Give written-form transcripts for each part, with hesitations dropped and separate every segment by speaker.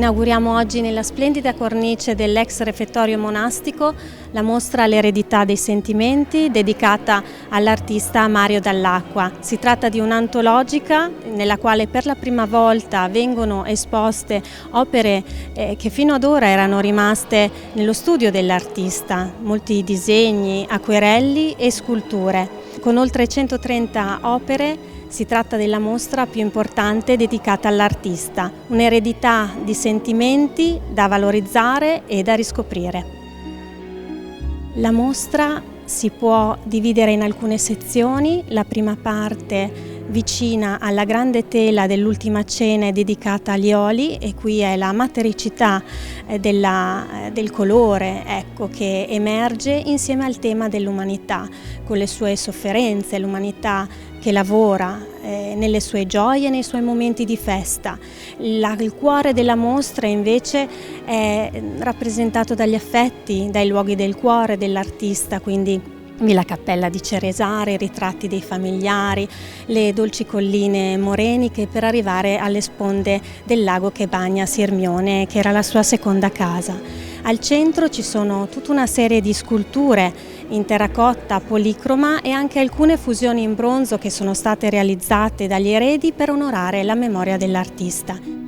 Speaker 1: Inauguriamo oggi nella splendida cornice dell'ex refettorio monastico la mostra L'eredità dei sentimenti, dedicata all'artista Mario Dall'Acqua. Si tratta di un'antologica nella quale per la prima volta vengono esposte opere che fino ad ora erano rimaste nello studio dell'artista, molti disegni, acquerelli e sculture. Con oltre 130 opere si tratta della mostra più importante dedicata all'artista, un'eredità di sentimenti da valorizzare e da riscoprire. La mostra si può dividere in alcune sezioni. La prima parte vicina alla grande tela dell'Ultima Cena è dedicata agli oli, e qui è la matericità del colore, che emerge insieme al tema dell'umanità, con le sue sofferenze, l'umanità che lavora nelle sue gioie, nei suoi momenti di festa. Il cuore della mostra invece è rappresentato dagli affetti, dai luoghi del cuore dell'artista, quindi la cappella di Ceresare, i ritratti dei familiari, le dolci colline moreniche, per arrivare alle sponde del lago che bagna Sirmione, che era la sua seconda casa. Al centro ci sono tutta una serie di sculture in terracotta policroma e anche alcune fusioni in bronzo che sono state realizzate dagli eredi per onorare la memoria dell'artista.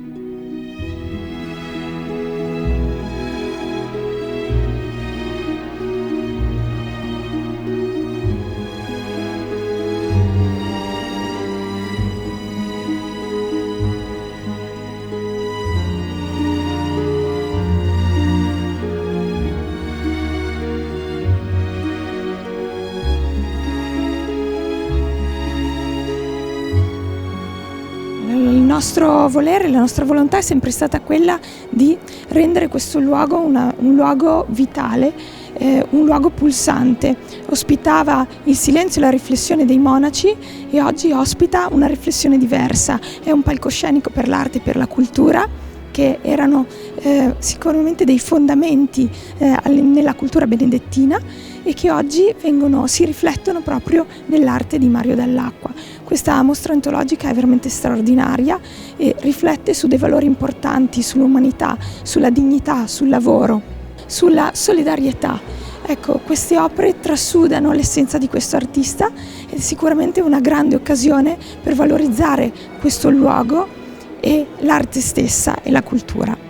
Speaker 2: Il nostro volere, la nostra volontà è sempre stata quella di rendere questo luogo un luogo vitale, un luogo pulsante. Ospitava il silenzio e la riflessione dei monaci e oggi ospita una riflessione diversa. È un palcoscenico per l'arte e per la cultura, che erano sicuramente dei fondamenti nella cultura benedettina e che oggi si riflettono proprio nell'arte di Mario Dall'Acqua. Questa mostra antologica è veramente straordinaria e riflette su dei valori importanti, sull'umanità, sulla dignità, sul lavoro, sulla solidarietà. Ecco, queste opere trasudano l'essenza di questo artista ed è sicuramente una grande occasione per valorizzare questo luogo e l'arte stessa e la cultura.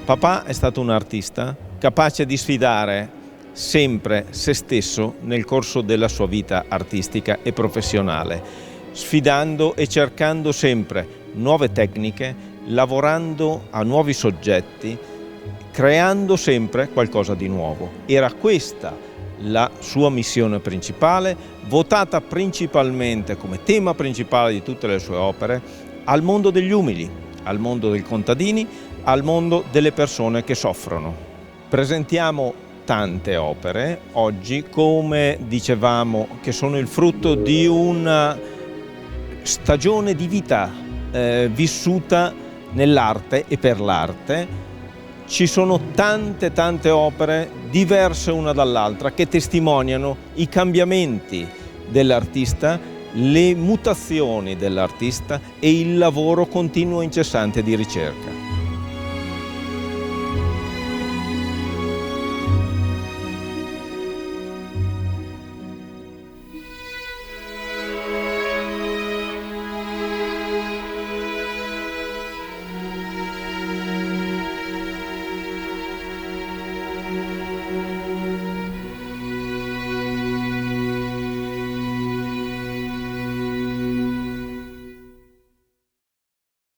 Speaker 3: Papà è stato un artista capace di sfidare sempre se stesso nel corso della sua vita artistica e professionale, sfidando e cercando sempre nuove tecniche, lavorando a nuovi soggetti, creando sempre qualcosa di nuovo. Era questa la sua missione principale, votata principalmente come tema principale di tutte le sue opere al mondo degli umili, al mondo dei contadini, al mondo delle persone che soffrono. Presentiamo tante opere oggi, come dicevamo, che sono il frutto di una stagione di vita vissuta nell'arte e per l'arte. Ci sono tante opere diverse una dall'altra che testimoniano i cambiamenti dell'artista, le mutazioni dell'artista e il lavoro continuo e incessante di ricerca.